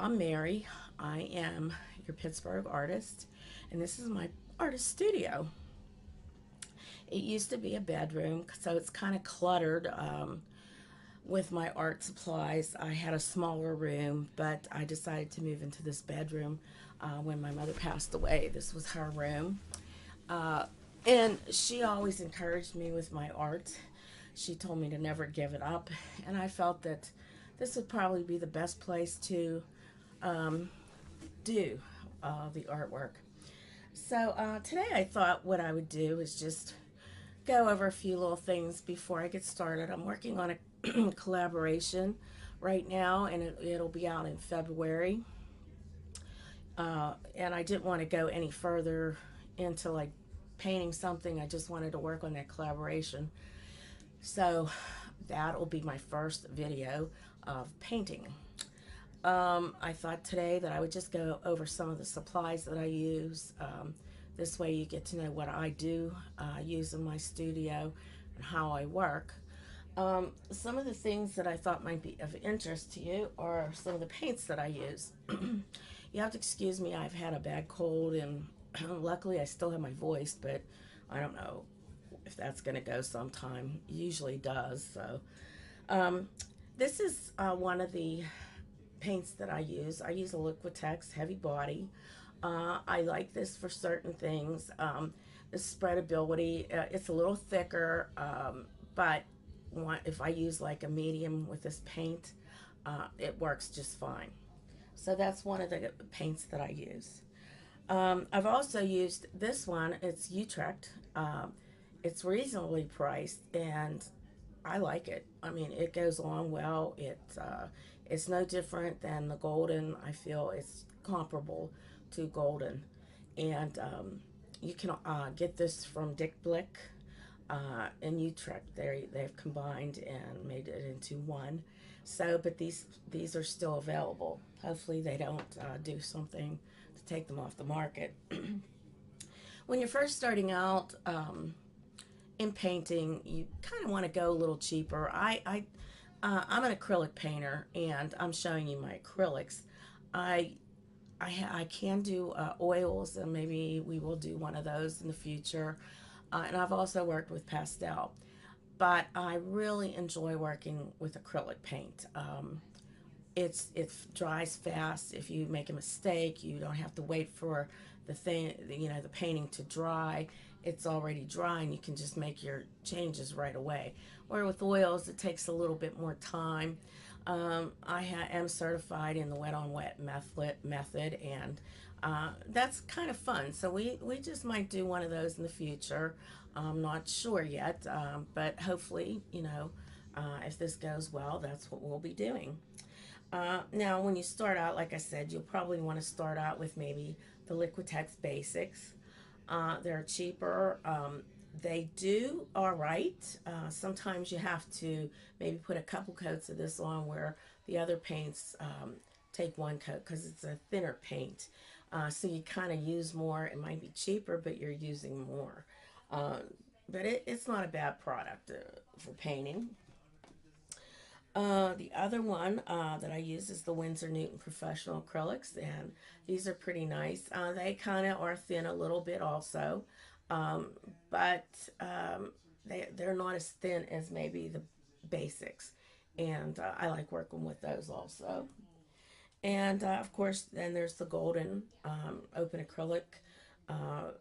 I'm Mary. I am your Pittsburgh artist, and this is my artist studio. It used to be a bedroom, so it's kind of cluttered with my art supplies. I had a smaller room, but I decided to move into this bedroom when my mother passed away. This was her room. Uh, and she always encouraged me with my art. She told me to never give it up, and I felt that this would probably be the best place to um, do the artwork. So today I thought what I would do is just go over a few little things before I get started. I'm working on a collaboration right now, and it'll be out in February. And I didn't want to go any further into like painting something. I just wanted to work on that collaboration. So that'll be my first video of painting. I thought today that I would just go over some of the supplies that I use. This way you get to know what I do use in my studio and how I work. Some of the things that I thought might be of interest to you are some of the paints that I use. You have to excuse me, I've had a bad cold, and luckily I still have my voice, but I don't know if that's going to go sometime. It usually does. So um, this is one of the paints that I use. I use a Liquitex heavy body. I like this for certain things. The spreadability, it's a little thicker, but if I use like a medium with this paint, it works just fine. So that's one of the paints that I use. I've also used this one. It's Utrecht. It's reasonably priced, and I like it. I mean, it goes along well. It's no different than the Golden. I feel it's comparable to Golden, and you can get this from Dick Blick in Utrecht. They've combined and made it into one. So, but these are still available. Hopefully, they don't do something to take them off the market. When you're first starting out in painting, you kind of want to go a little cheaper. I'm an acrylic painter, and I'm showing you my acrylics. I I can do oils, and maybe we will do one of those in the future. And I've also worked with pastel, but I really enjoy working with acrylic paint. It dries fast. If you make a mistake, you don't have to wait for the painting to dry. It's already dry, and you can just make your changes right away. Where with oils, it takes a little bit more time. Am certified in the wet on wet method, and that's kind of fun. So we just might do one of those in the future. I'm not sure yet, but hopefully, if this goes well, that's what we'll be doing. Now, when you start out, like I said, you'll probably want to start out with maybe the Liquitex Basics. They're cheaper. They do all right. Sometimes you have to maybe put a couple coats of this on where the other paints take one coat because it's a thinner paint. So you kind of use more. It might be cheaper, but you're using more. But it's not a bad product for painting. The other one that I use is the Winsor Newton Professional Acrylics, and these are pretty nice. They kind of are thin a little bit also, um, but they're not as thin as maybe the basics, and I like working with those also. And of course, then there's the Golden Open Acrylic. Uh,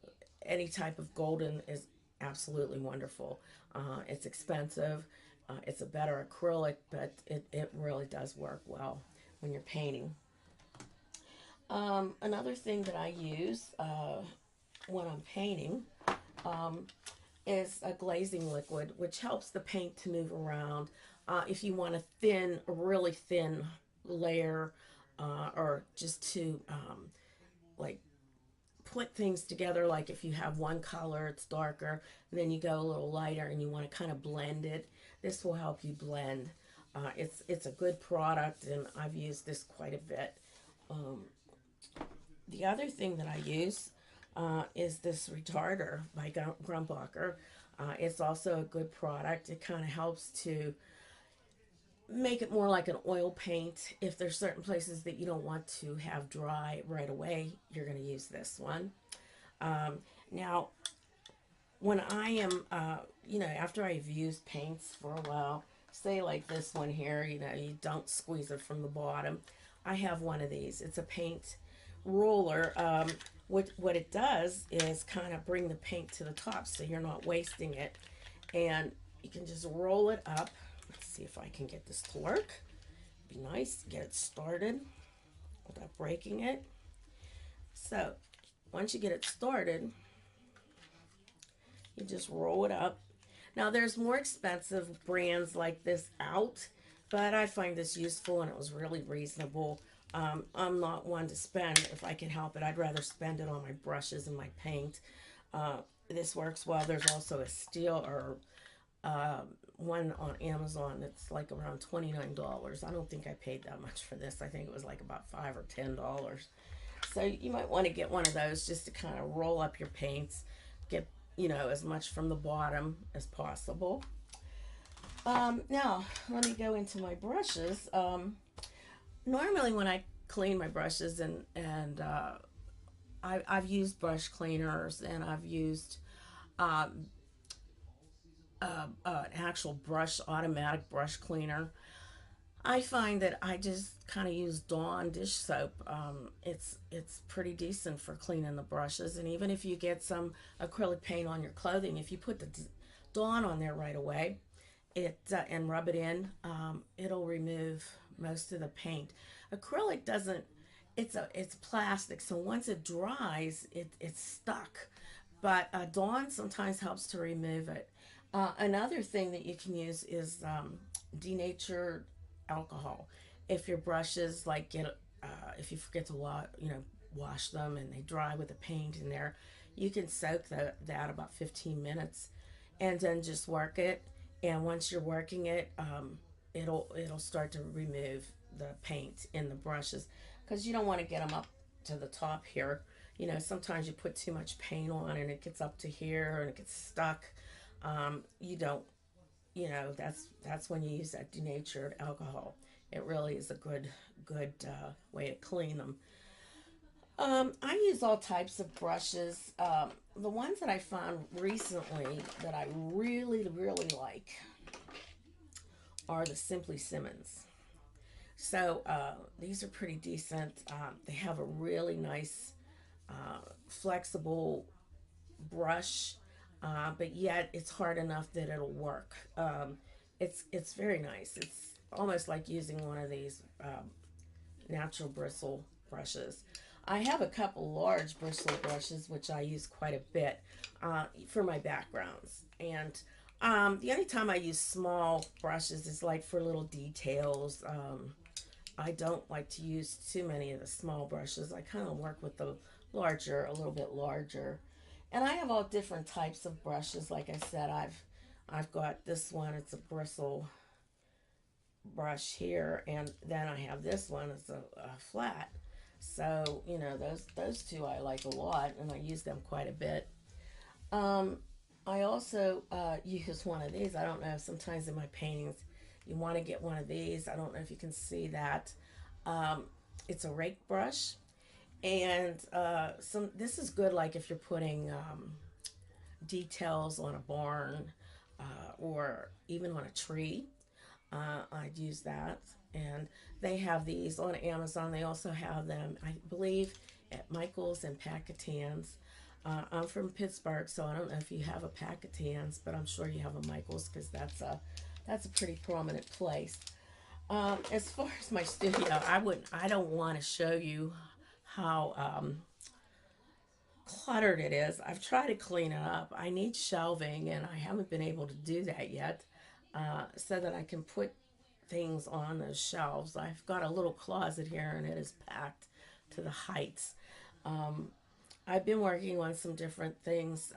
any type of Golden is absolutely wonderful. It's expensive. It's a better acrylic, but it really does work well when you're painting. Another thing that I use when I'm painting um, is a glazing liquid, which helps the paint to move around. If you want a really thin layer, or just to like put things together, like if you have one color, it's darker, and then you go a little lighter and you want to kind of blend it, this will help you blend. It's a good product, and I've used this quite a bit. Um, the other thing that I use is this retarder by Grumbacher. It's also a good product. It kind of helps to make it more like an oil paint. If there's certain places that you don't want to have dry right away, you're going to use this one. Now, when I am, after I've used paints for a while, say like this one here, you don't squeeze it from the bottom. I have one of these. It's a paint roller. What it does is kind of bring the paint to the top so you're not wasting it. And you can just roll it up. Let's see if I can get this to work. Be nice, get it started without breaking it. So once you get it started, you just roll it up. Now there's more expensive brands like this out, but I find this useful and it was really reasonable. I'm not one to spend, if I can help it, I'd rather spend it on my brushes and my paint. This works well. There's also a steel or one on Amazon that's like around $29. I don't think I paid that much for this. I think it was like about $5 or $10. So you might want to get one of those just to kind of roll up your paints, get as much from the bottom as possible. Now let me go into my brushes. Normally when I clean my brushes and I've used brush cleaners and I've used an actual automatic brush cleaner. I find that I just kind of use Dawn dish soap. It's pretty decent for cleaning the brushes, and even if you get some acrylic paint on your clothing, if you put the Dawn on there right away, and rub it in, it'll remove most of the paint. Acrylic doesn't. It's plastic, so once it dries, it's stuck. But Dawn sometimes helps to remove it. Another thing that you can use is denatured alcohol. If your brushes if you forget to wash them and they dry with the paint in there, you can soak that about 15 minutes and then just work it. And once you're working it, it'll start to remove the paint in the brushes, because you don't want to get them up to the top here. Sometimes you put too much paint on and it gets up to here and it gets stuck. You don't that's when you use that denatured alcohol. It really is a good way to clean them. I use all types of brushes. The ones that I found recently that I really like are the Simply Simmons. So these are pretty decent. They have a really nice flexible brush, but yet it's hard enough that it'll work. It's very nice. It's almost like using one of these natural bristle brushes. I have a couple large bristle brushes which I use quite a bit for my backgrounds, and the only time I use small brushes is like for little details. I don't like to use too many of the small brushes. I kind of work with the larger, a little bit larger. And I have all different types of brushes. Like I said, I've got this one. It's a bristle brush here, and then I have this one. It's a flat. So those two I like a lot, and I use them quite a bit. I also use one of these. I don't know. Sometimes in my paintings, you want to get one of these. I don't know if you can see that. It's a rake brush. And this is good, like if you're putting details on a barn or even on a tree. I'd use that. And they have these on Amazon. They also have them, I believe, at Michael's and Packatans. I'm from Pittsburgh, so I don't know if you have a Packatans, but I'm sure you have a Michael's, because that's a pretty prominent place. As far as my studio, I don't want to show you how cluttered it is. I've tried to clean it up. I need shelving, and I haven't been able to do that yet, so that I can put things on those shelves. I've got a little closet here, and it is packed to the heights. I've been working on some different things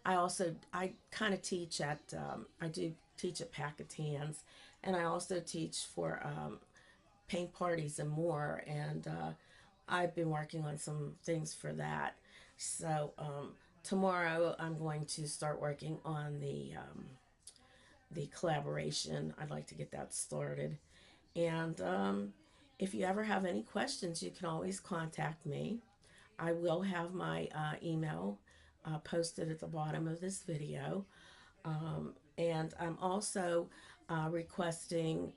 I kind of teach at, I do teach at Packatans, and I also teach for paint parties and more, and I've been working on some things for that. So tomorrow I'm going to start working on the collaboration. I'd like to get that started. And if you ever have any questions, you can always contact me. I will have my email posted at the bottom of this video. And I'm also requesting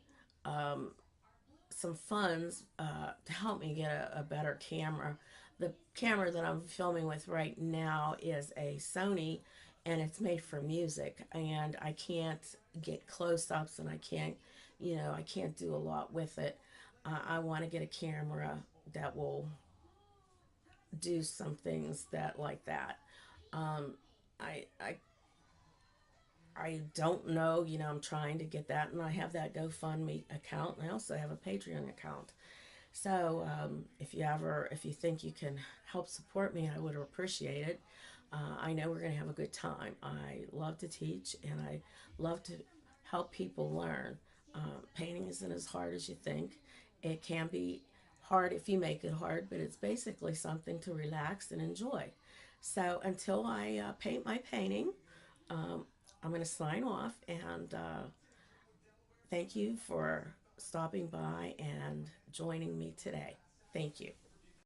some funds to help me get a better camera. The camera that I'm filming with right now is a Sony, and it's made for music, and I can't get close-ups, and I can't do a lot with it. I want to get a camera that will do some things that like that. Um, I, I I don't know, I'm trying to get that, and I have that GoFundMe account, and I also have a Patreon account. So if you think you can help support me, I would appreciate it. I know we're going to have a good time. I love to teach, and I love to help people learn. Painting isn't as hard as you think. It can be hard if you make it hard, but it's basically something to relax and enjoy. So until I paint my painting, um, I'm going to sign off, and thank you for stopping by and joining me today. Thank you.